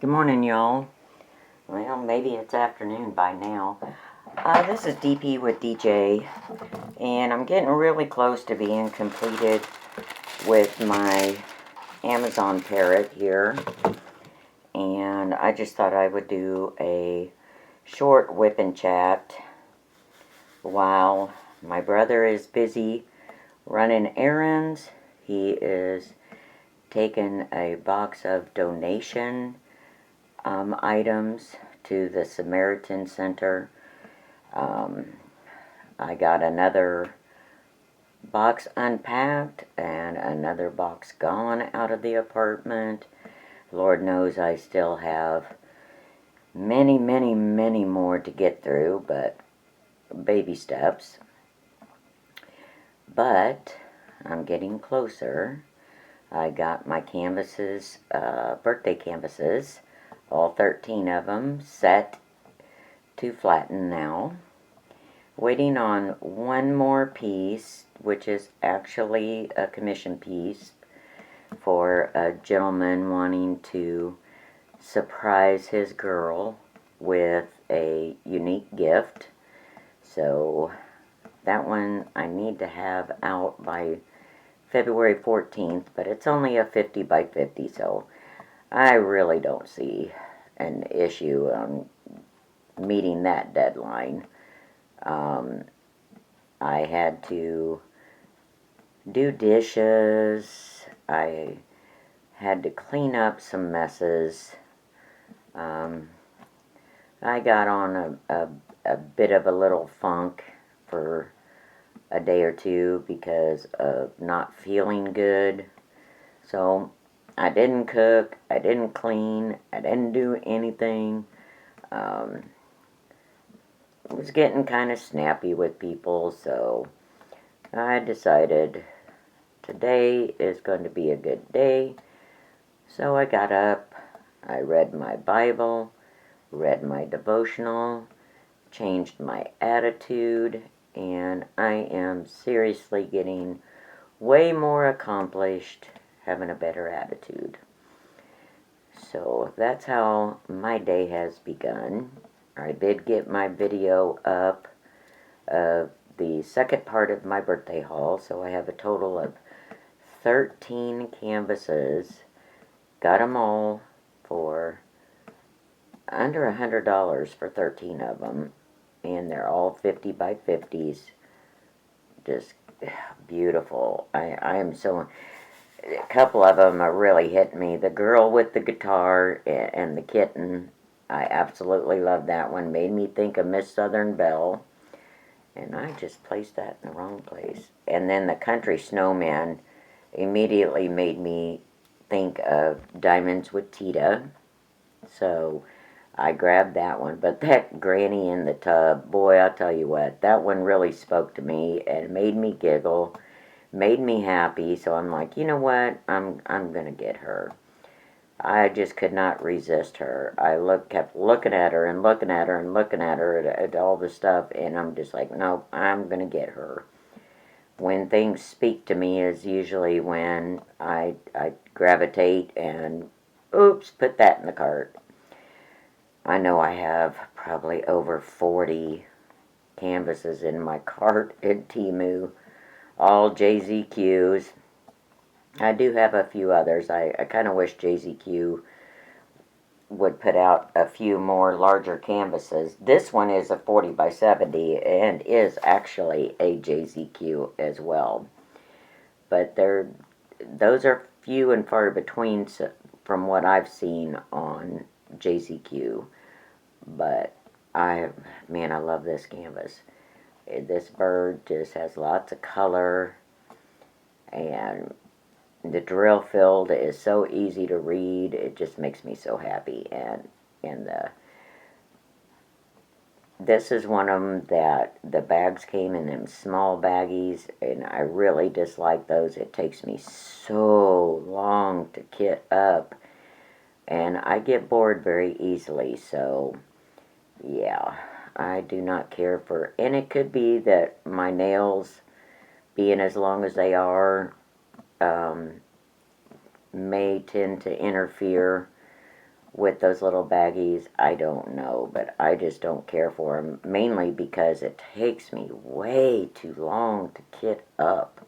Good morning, y'all. Well, maybe it's afternoon by now. This is DP with DJ, and I'm getting really close to being completed with my Amazon parrot here. And I just thought I would do a short WIP and Chat while my brother is busy running errands. He is taking a box of donation items to the Samaritan Center. I got another box unpacked and another box gone out of the apartment. Lord knows I still have many, many, many more to get through, but baby steps. But I'm getting closer. I got my canvases, birthday canvases, all 13 of them, set to flatten now. Waiting on one more piece, which is actually a commission piece for a gentleman wanting to surprise his girl with a unique gift. So that one I need to have out by February 14th, but it's only a 50 by 50, so I really don't see an issue on meeting that deadline. I had to do dishes. I had to clean up some messes. I got on a bit of a little funk for a day or two because of not feeling good. So I didn't cook, I didn't clean, I didn't do anything. I was getting kind of snappy with people, so I decided today is going to be a good day. So I got up, I read my Bible, read my devotional, changed my attitude, and I am seriously getting way more accomplished having a better attitude. So that's how my day has begun. I did get my video up of the second part of my birthday haul, so I have a total of 13 canvases. Got them all for under $100 for 13 of them, and they're all 50 by 50s. Just beautiful. I am so... A couple of them are really hitting me. The girl with the guitar and the kitten, I absolutely love that one. Made me think of Miss Southern Belle. And I just placed that in the wrong place. And then the country snowman immediately made me think of Diamonds with Tita. So I grabbed that one. But that Granny in the Tub, boy, I'll tell you what, that one really spoke to me and made me giggle. Made me happy, so I'm like, you know what, I'm gonna get her. I just could not resist her. I kept looking at her and looking at her and looking at her at all the stuff, and I'm just like, nope, I'm gonna get her. When things speak to me is usually when I gravitate and, oops, put that in the cart. I know I have probably over 40 canvases in my cart at Temu. All JZQs. I do have a few others. I kind of wish JZQ would put out a few more larger canvases. This one is a 40 by 70 and is actually a JZQ as well. But those are few and far between from what I've seen on JZQ. But I love this canvas. This bird just has lots of color, and the drill field is so easy to read. It just makes me so happy. And this is one of them that the bags came in them small baggies, and I really dislike those. It takes me so long to kit up, and I get bored very easily. So yeah, I do not care for, and it could be that my nails, being as long as they are, may tend to interfere with those little baggies, I don't know, but I just don't care for them, mainly because it takes me way too long to kit up.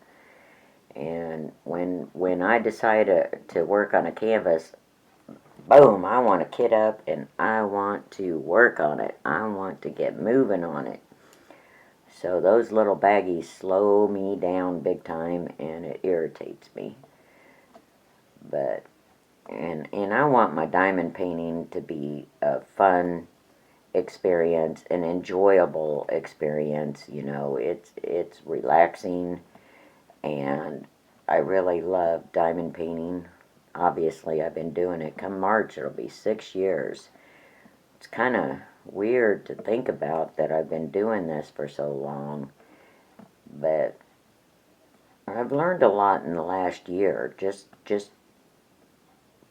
And when I decide to work on a canvas, boom, I want to kit up and I want to work on it. I want to get moving on it. So those little baggies slow me down big time, and it irritates me. But and I want my diamond painting to be a fun experience, an enjoyable experience. You know, it's relaxing, and I really love diamond painting. Obviously, I've been doing it. Come March, it'll be 6 years. It's kind of weird to think about that I've been doing this for so long, but I've learned a lot in the last year. Just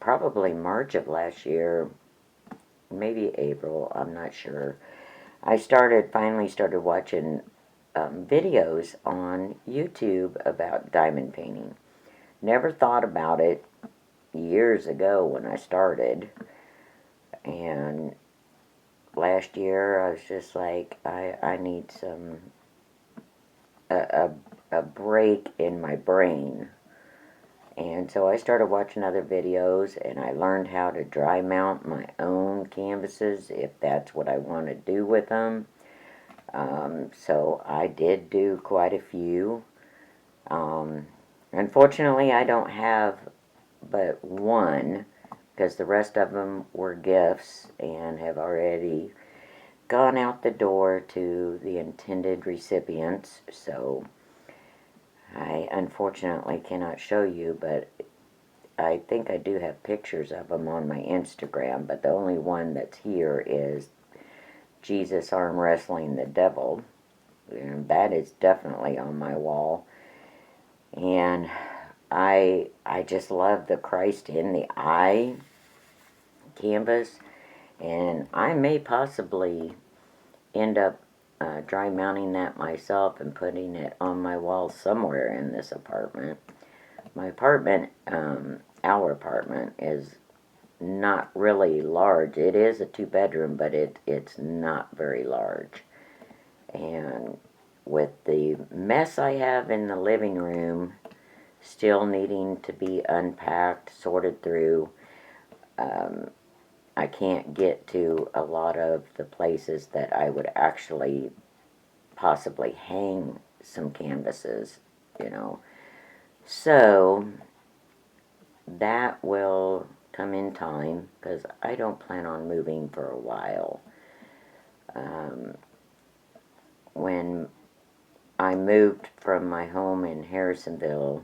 probably March of last year, maybe April, I'm not sure. I finally started watching videos on YouTube about diamond painting. Never thought about it years ago when I started, and last year I was just like, I need a break in my brain. And so I started watching other videos, and I learned how to dry mount my own canvases if that's what I want to do with them. So I did do quite a few. Unfortunately, I don't have but one, because the rest of them were gifts and have already gone out the door to the intended recipients. So I unfortunately cannot show you, but I think I do have pictures of them on my Instagram, but the only one that's here is Jesus arm wrestling the devil, and that is definitely on my wall. And I just love the Christ in the eye canvas, and I may possibly end up dry mounting that myself and putting it on my wall somewhere in this apartment. My apartment, our apartment, is not really large. It is a 2-bedroom, but it's not very large. And with the mess I have in the living room, still needing to be unpacked, sorted through, I can't get to a lot of the places that I would actually possibly hang some canvases, you know. So that will come in time, because I don't plan on moving for a while. When I moved from my home in Harrisonville,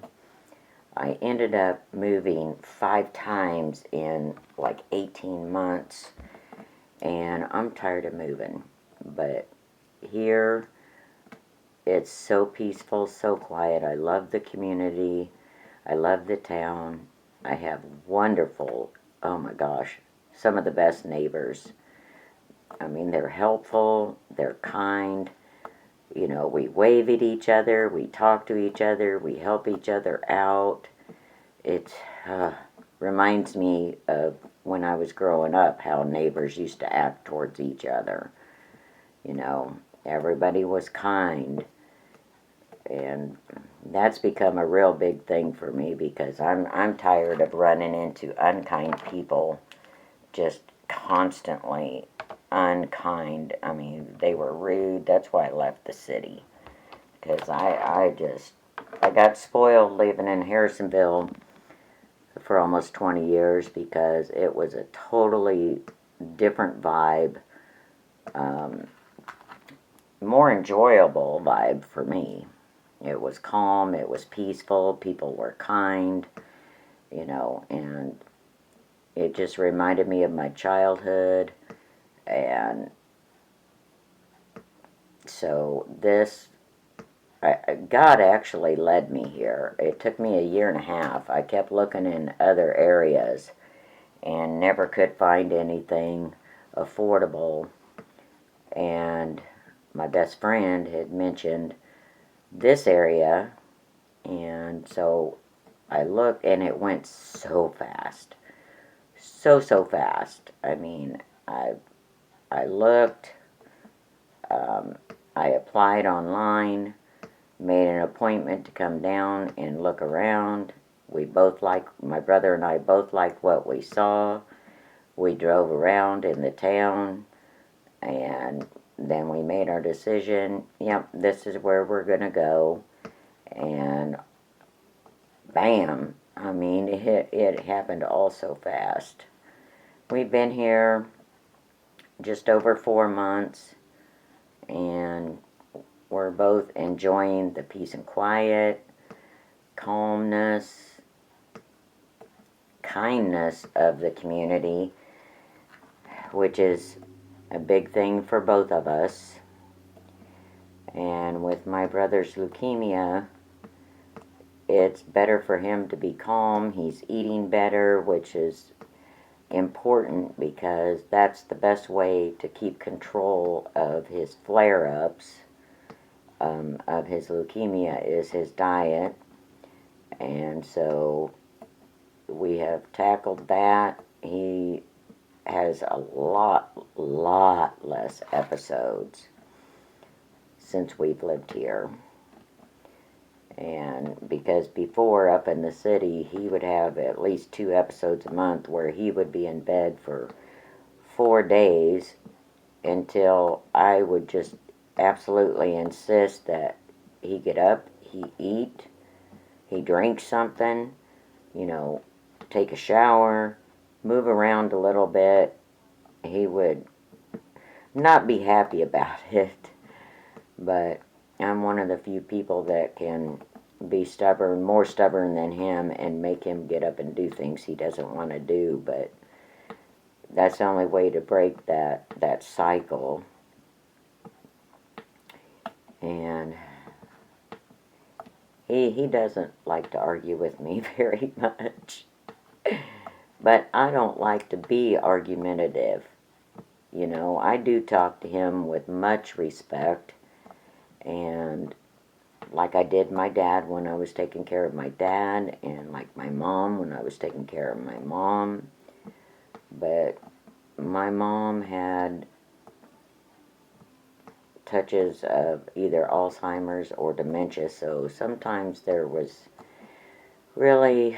I ended up moving 5 times in like 18 months, and I'm tired of moving. But here, it's so peaceful, so quiet. I love the community. I love the town. I have wonderful, oh my gosh, some of the best neighbors. I mean, they're helpful, they're kind. You know, we wave at each other, we talk to each other, we help each other out. It reminds me of when I was growing up, how neighbors used to act towards each other. You know, everybody was kind. And that's become a real big thing for me, because I'm tired of running into unkind people, just constantly unkind. I mean, they were rude. That's why I left the city, because I got spoiled living in Harrisonville for almost 20 years, because it was a totally different vibe, more enjoyable vibe for me. It was calm, it was peaceful, people were kind, you know, and it just reminded me of my childhood. And so God actually led me here. It took me a year and a half. I kept looking in other areas and never could find anything affordable. And my best friend had mentioned this area, and so I looked, and it went so fast. so fast. I mean, I looked, I applied online, made an appointment to come down and look around. My brother and I both liked what we saw. We drove around in the town, and then we made our decision. Yep, this is where we're going to go. And bam, I mean, it happened all so fast. We've been here just over 4 months, and we're both enjoying the peace and quiet, calmness, kindness of the community, which is a big thing for both of us. And with my brother's leukemia, it's better for him to be calm. He's eating better, which is important because that's the best way to keep control of his flare-ups of his leukemia is his diet. And so we have tackled that. He has a lot less episodes since we've lived here. And because before, up in the city, he would have at least 2 episodes a month where he would be in bed for 4 days until I would just absolutely insist that he get up, he eat, he drink something, take a shower, move around a little bit. He would not be happy about it, but I'm one of the few people that can be stubborn, more stubborn than him, and make him get up and do things he doesn't want to do. But that's the only way to break that cycle. And he doesn't like to argue with me very much. But I don't like to be argumentative. I do talk to him with much respect, and like I did my dad when I was taking care of my dad, and like my mom when I was taking care of my mom. But my mom had touches of either Alzheimer's or dementia, so sometimes there was really,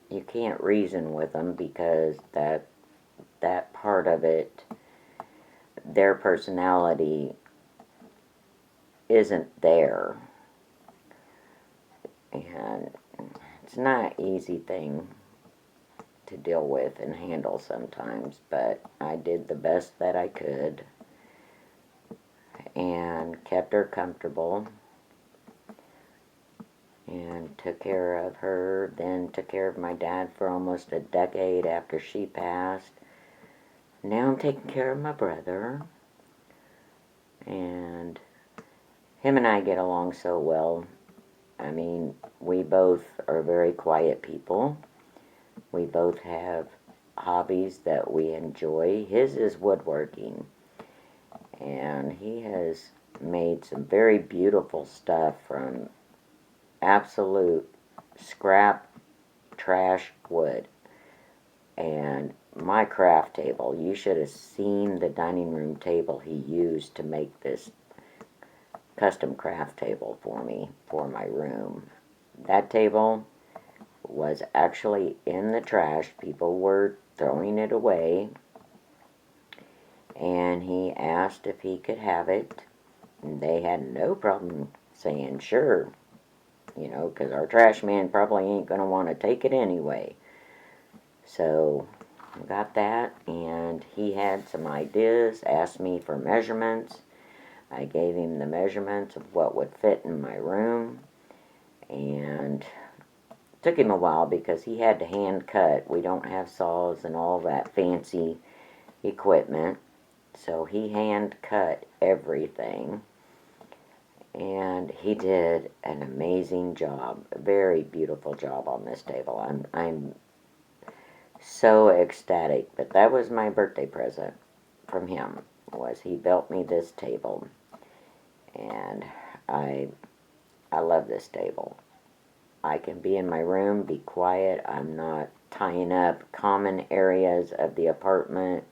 you can't reason with them because that part of it, their personality isn't there. And it's not an easy thing to deal with and handle sometimes, but I did the best that I could and kept her comfortable and took care of her, then took care of my dad for almost a decade after she passed. Now I'm taking care of my brother, and him and I get along so well. I mean, we both are very quiet people. We both have hobbies that we enjoy. His is woodworking, and he has made some very beautiful stuff from absolute scrap trash wood. And my craft table, you should have seen the dining room table he used to make this custom craft table for me for my room. That table was actually in the trash. People were throwing it away, and he asked if he could have it, and they had no problem saying sure, because our trash man probably ain't going to want to take it anyway. So I got that, and he had some ideas, asked me for measurements. I gave him the measurements of what would fit in my room, and it took him a while because he had to hand cut. We don't have saws and all that fancy equipment, so he hand cut everything, and he did an amazing job, a very beautiful job on this table. I'm so ecstatic, but that was my birthday present from him, was he built me this table, and I love this table. I can be in my room, be quiet. I'm not tying up common areas of the apartment,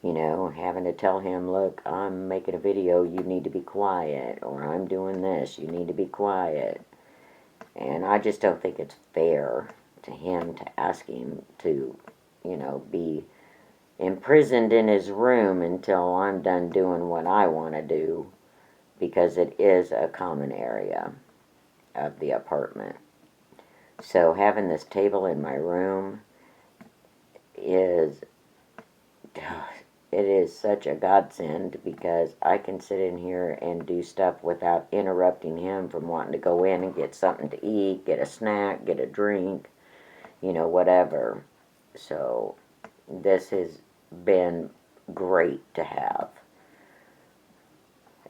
you know, having to tell him, look, I'm making a video, you need to be quiet, or I'm doing this, you need to be quiet. And I just don't think it's fair to him to ask him to, you know, be imprisoned in his room until I'm done doing what I want to do, because it is a common area of the apartment. So having this table in my room is, it is such a godsend, because I can sit in here and do stuff without interrupting him from wanting to go in and get something to eat, get a snack, get a drink, you know, whatever. So this has been great to have.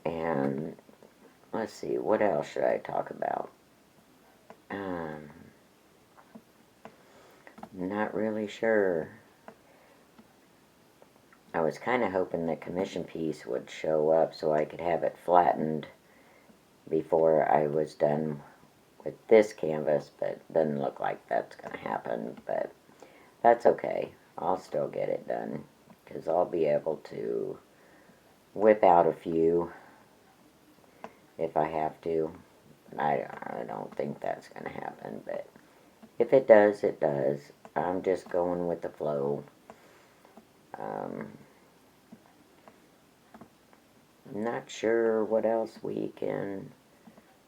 And let's see, what else should I talk about? Not really sure. I was kind of hoping the commission piece would show up so I could have it flattened before I was done with this canvas, but doesn't look like that's going to happen. But that's okay. I'll still get it done, because I'll be able to whip out a few if I have to. I don't think that's going to happen, but if it does, it does. I'm just going with the flow. Not sure what else we can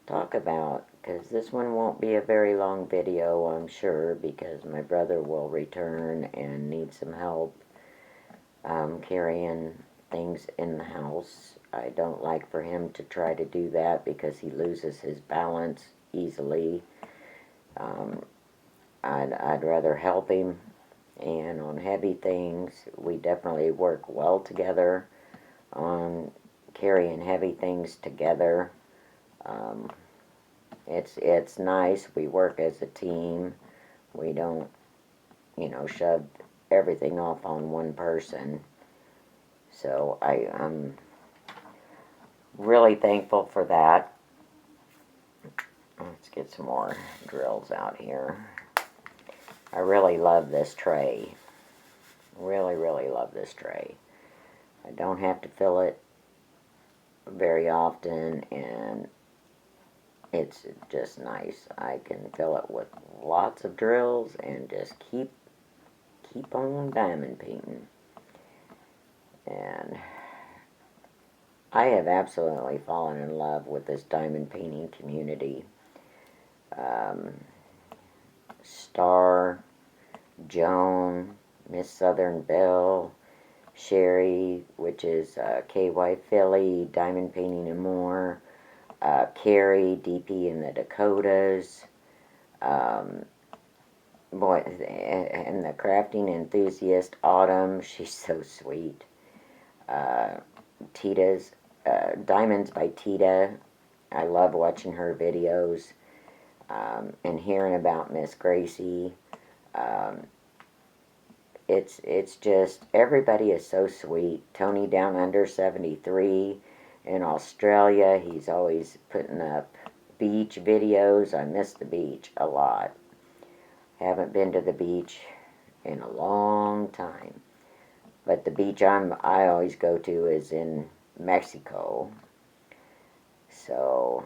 talk about, because this one won't be a very long video, I'm sure, because my brother will return and need some help carrying things in the house. I don't like for him to try to do that, because he loses his balance easily. I'd rather help him, and on heavy things, we definitely work well together on carrying heavy things together. It's nice. We work as a team. We don't, you know, shove everything off on one person. So I'm really thankful for that. Let's get some more drills out here. I really love this tray. Really, really love this tray. I don't have to fill it very often, and it's just nice. I can fill it with lots of drills and just keep on diamond painting. And I have absolutely fallen in love with this diamond painting community. Star, Joan, Miss Southern Belle, Sherry, which is KY Philly, Diamond Painting and More, Carrie, DP in the Dakotas, boy, and the crafting enthusiast, Autumn, she's so sweet. Tita's, Diamonds by Tita, I love watching her videos, and hearing about Miss Gracie. It's just, everybody is so sweet. Tony Down Under 73 in Australia, he's always putting up beach videos. I miss the beach a lot. Haven't been to the beach in a long time. But the beach I always go to is in Mexico. So,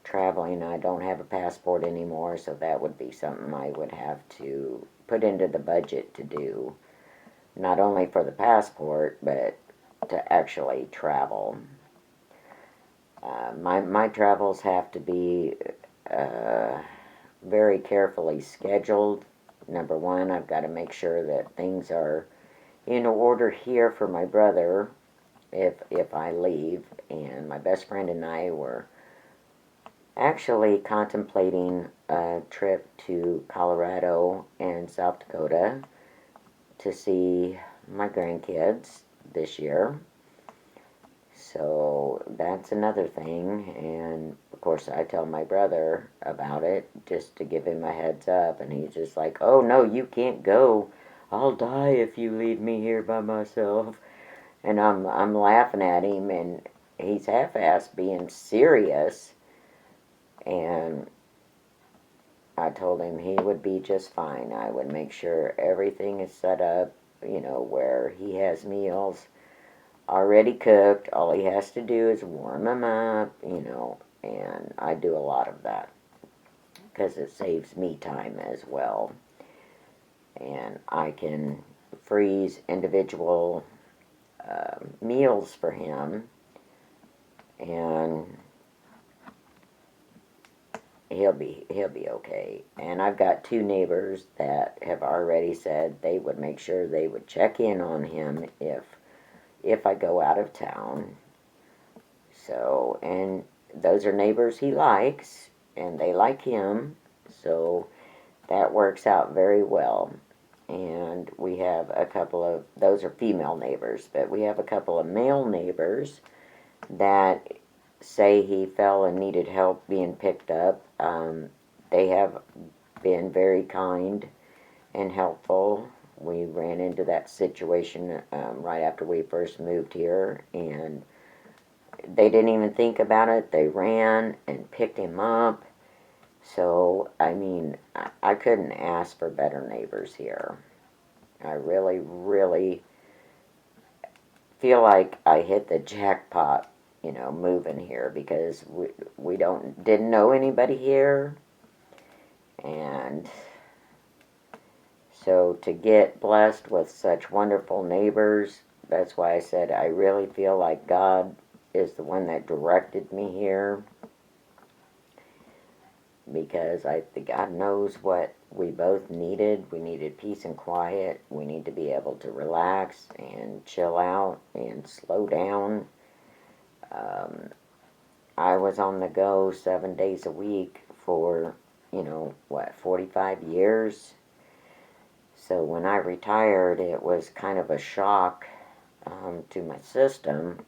traveling, I don't have a passport anymore, so that would be something I would have to put into the budget to do. Not only for the passport, but to actually travel. My travels have to be very carefully scheduled. Number one, I've got to make sure that things are in order here for my brother if I leave. And my best friend and I were actually contemplating a trip to Colorado and South Dakota to see my grandkids this year. So that's another thing, and of course I tell my brother about it just to give him a heads up, and he's just like, oh no, you can't go. I'll die if you leave me here by myself. And I'm laughing at him, and he's half-assed being serious, and I told him he would be just fine. I would make sure everything is set up, where he has meals already cooked. All he has to do is warm them up, and I do a lot of that because it saves me time as well. And I can freeze individual meals for him, and he'll be okay. And I've got 2 neighbors that have already said they would make sure they would check in on him if I go out of town. So, and those are neighbors he likes, and they like him, so that works out very well. And we have a couple of, those are female neighbors, but we have a couple of male neighbors that say he fell and needed help being picked up. They have been very kind and helpful. We ran into that situation right after we first moved here, and they didn't even think about it. They ran and picked him up. So, I mean, I couldn't ask for better neighbors here. I really, really feel like I hit the jackpot, moving here, because we didn't know anybody here. And so to get blessed with such wonderful neighbors, that's why I said I really feel like God is the one that directed me here, because God knows what we both needed. We needed peace and quiet. We need to be able to relax and chill out and slow down. I was on the go 7 days a week for, 45 years. So when I retired, it was kind of a shock to my system.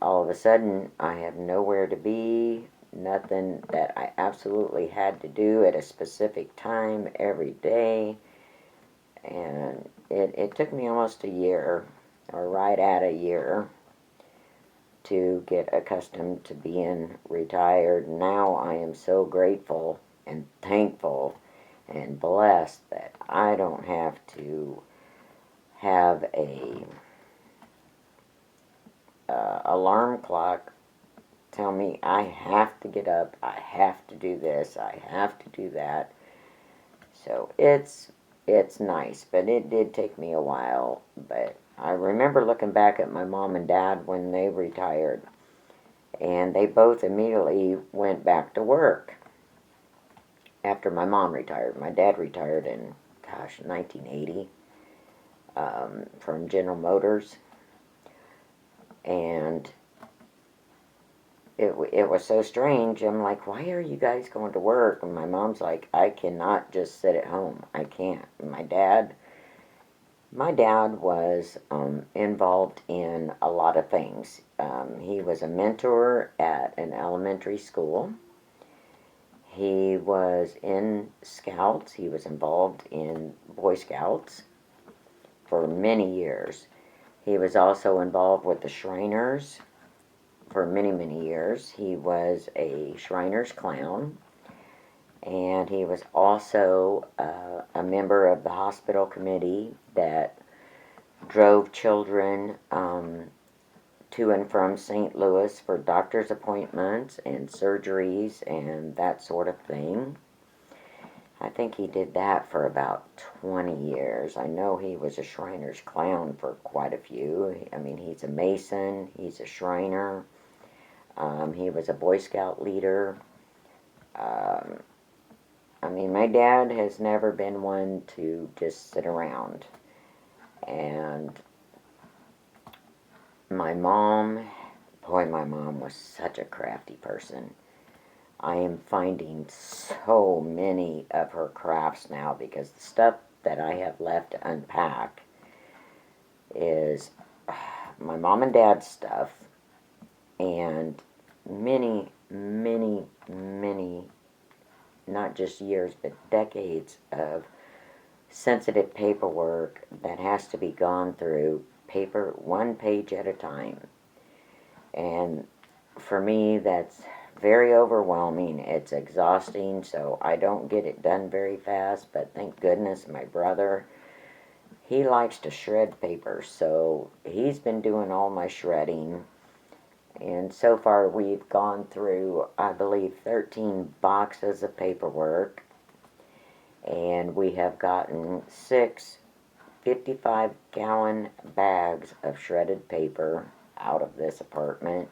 All of a sudden, I have nowhere to be, nothing that I absolutely had to do at a specific time every day. And it took me almost a year, or right at a year, to get accustomed to being retired. Now I am so grateful and thankful and blessed that I don't have to have a alarm clock tell me I have to get up, I have to do this, I have to do that. So it's nice, but it did take me a while. But I remember looking back at my mom and dad when they retired, and they both immediately went back to work after my mom retired. My dad retired in, 1980 from General Motors, and it was so strange. I'm like, why are you guys going to work? And my mom's like, I cannot just sit at home. I can't. My dad was involved in a lot of things. He was a mentor at an elementary school. He was in Scouts. He was involved in Boy Scouts for many years. He was also involved with the Shriners for many, many years. He was a Shriners clown, and he was also a member of the hospital committee that drove children to and from St. Louis for doctor's appointments and surgeries and that sort of thing. I think he did that for about 20 years. I know he was a Shriners clown for quite a few. I mean, he's a Mason, he's a Shriner. He was a Boy Scout leader. I mean, my dad has never been one to just sit around. And my mom was such a crafty person. I am finding so many of her crafts now, because the stuff that I have left to unpack is my mom and dad's stuff, and many, many, many, not just years, but decades of sensitive paperwork that has to be gone through, paper, one page at a time. And for me, that's very overwhelming. It's exhausting, so I don't get it done very fast, but thank goodness my brother, he likes to shred paper, so he's been doing all my shredding. And so far we've gone through, I believe, 13 boxes of paperwork, and we have gotten 6 55-gallon bags of shredded paper out of this apartment.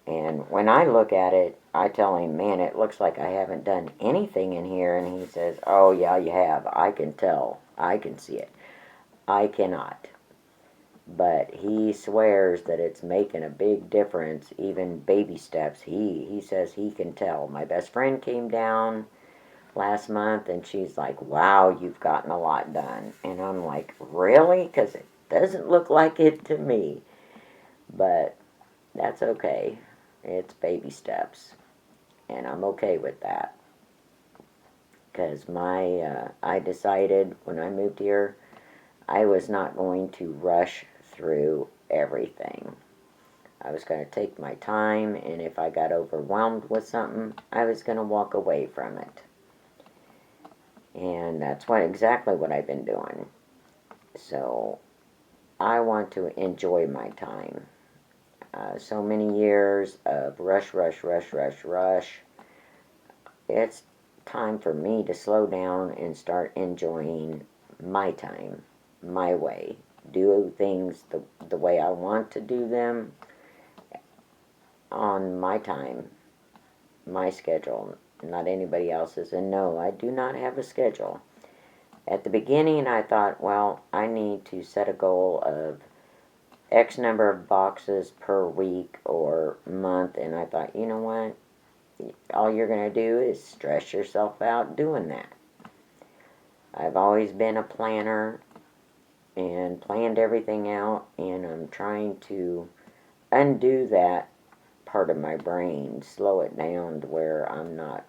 And when I look at it, I tell him, man, it looks like I haven't done anything in here. And he says, oh, yeah, you have. I can tell. I can see it. I cannot. But he swears that it's making a big difference, even baby steps. He says he can tell. My best friend came down last month, and she's like, wow, you've gotten a lot done. And I'm like, really? Because it doesn't look like it to me. But that's okay. It's baby steps, and I'm okay with that. Because I decided when I moved here, I was not going to rush through everything. I was going to take my time, and if I got overwhelmed with something, I was going to walk away from it. And that's exactly what I've been doing. So I want to enjoy my time. So many years of rush, rush, rush, rush, rush. It's time for me to slow down and start enjoying my time, my way. Do things the way I want to do them on my time, my schedule, not anybody else's. And no, I do not have a schedule. At the beginning, I thought, well, I need to set a goal of X number of boxes per week or month, and I thought, you know what? All you're going to do is stress yourself out doing that. I've always been a planner and planned everything out, and I'm trying to undo that part of my brain, slow it down to where I'm not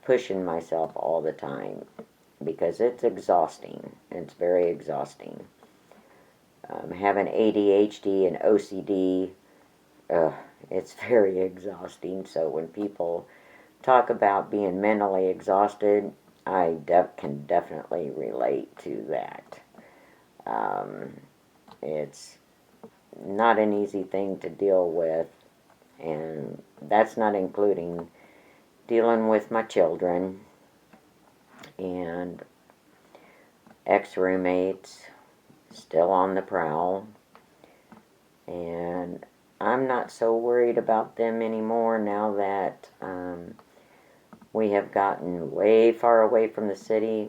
pushing myself all the time, because it's exhausting. It's very exhausting. Having ADHD and OCD, it's very exhausting. So when people talk about being mentally exhausted, I can definitely relate to that. It's not an easy thing to deal with, and that's not including dealing with my children and ex-roommates still on the prowl, and I'm not so worried about them anymore now that we have gotten way far away from the city.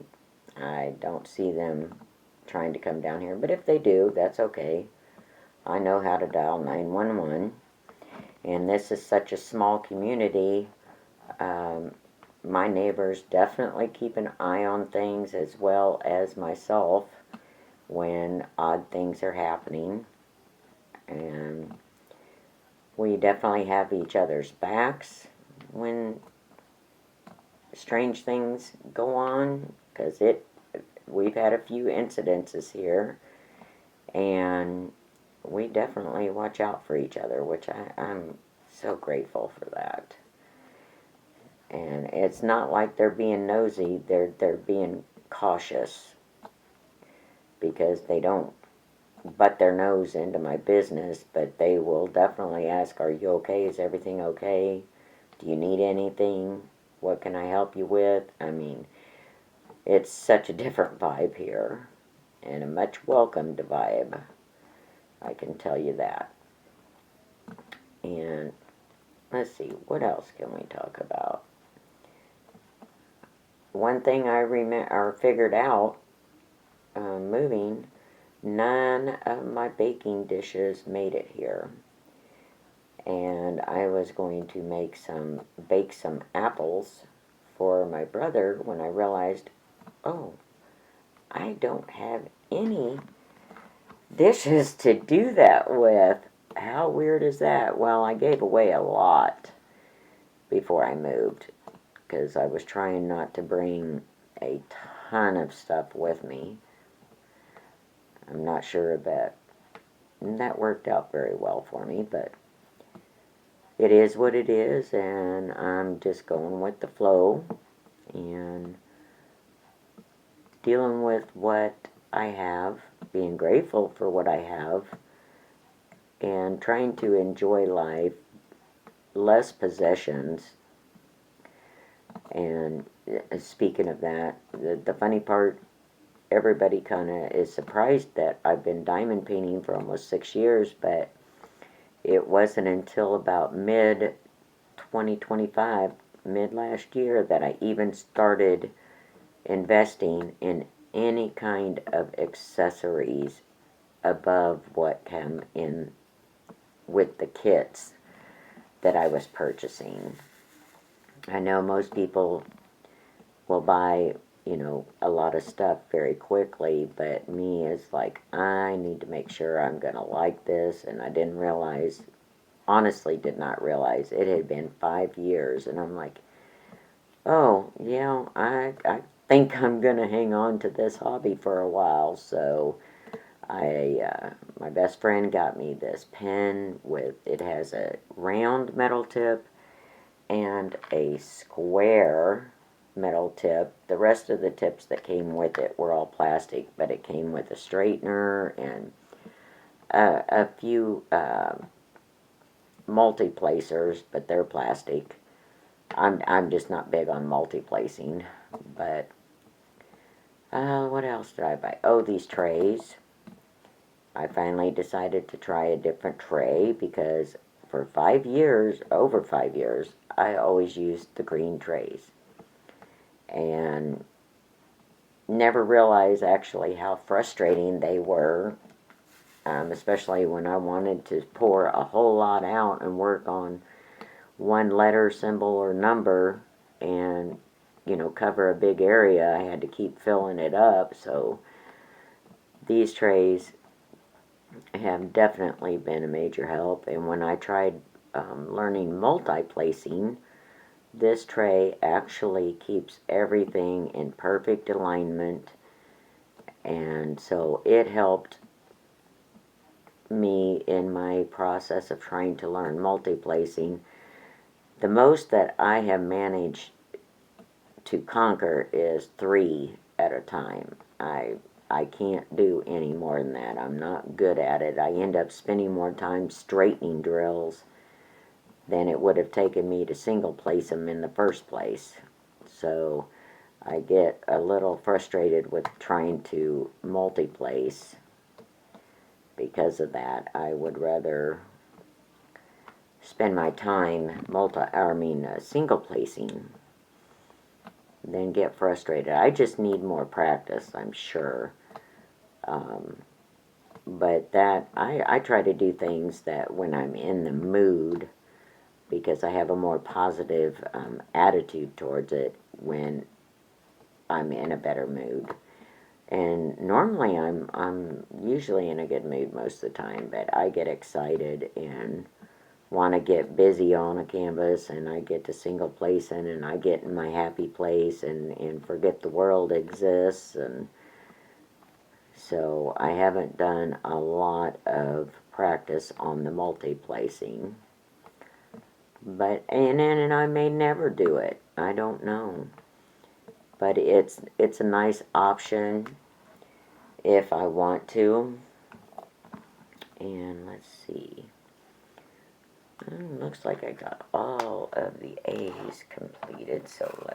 I don't see them trying to come down here, but if they do, that's okay. I know how to dial 911, and this is such a small community. My neighbors definitely keep an eye on things, as well as myself, when odd things are happening, and we definitely have each other's backs when strange things go on, because we've had a few incidences here, and we definitely watch out for each other, which I'm so grateful for that. And it's not like they're being nosy, they're being cautious, because they don't butt their nose into my business, but they will definitely ask, are you okay? Is everything okay? Do you need anything? What can I help you with? I mean, it's such a different vibe here, and a much welcomed vibe. I can tell you that. And let's see, what else can we talk about? One thing I figured out moving, none of my baking dishes made it here. And I was going to bake some apples for my brother when I realized, oh, I don't have any dishes to do that with. How weird is that? Well, I gave away a lot before I moved, because I was trying not to bring a ton of stuff with me. I'm not sure that worked out very well for me, but it is what it is, and I'm just going with the flow and dealing with what I have, being grateful for what I have, and trying to enjoy life, less possessions. And speaking of that, the funny part, everybody kind of is surprised that I've been diamond painting for almost 6 years, but it wasn't until about mid 2025, mid last year, that I even started investing in any kind of accessories above what came in with the kits that I was purchasing. I know most people will buy, a lot of stuff very quickly, but me is like, I need to make sure I'm going to like this, and I didn't realize, honestly did not realize, it had been 5 years, and I'm like, oh, yeah, I think I'm going to hang on to this hobby for a while, so my best friend got me this pen it has a round metal tip and a square metal tip. The rest of the tips that came with it were all plastic, but it came with a straightener and a few multi-placers, but they're plastic. I'm just not big on multi-placing, but what else did I buy? Oh, these trays. I finally decided to try a different tray because for 5 years, over 5 years, I always used the green trays. And never realized actually how frustrating they were, especially when I wanted to pour a whole lot out and work on one letter, symbol, or number and, cover a big area. I had to keep filling it up. So these trays have definitely been a major help. And when I tried learning multi-placing, this tray actually keeps everything in perfect alignment, and so it helped me in my process of trying to learn multi-placing. The most that I have managed to conquer is 3 at a time. I can't do any more than that. I'm not good at it. I end up spending more time straightening drills than it would have taken me to single place them in the first place. So I get a little frustrated with trying to multi-place because of that. I would rather spend my time single placing than get frustrated. I just need more practice, I'm sure. But I try to do things that when I'm in the mood, because I have a more positive attitude towards it when I'm in a better mood. And normally I'm usually in a good mood most of the time, but I get excited and want to get busy on a canvas, and I get to single placing, and I get in my happy place and forget the world exists. And so I haven't done a lot of practice on the multi-placing. But and I may never do it. I don't know. But it's a nice option if I want to. And let's see. Looks like I got all of the A's completed, so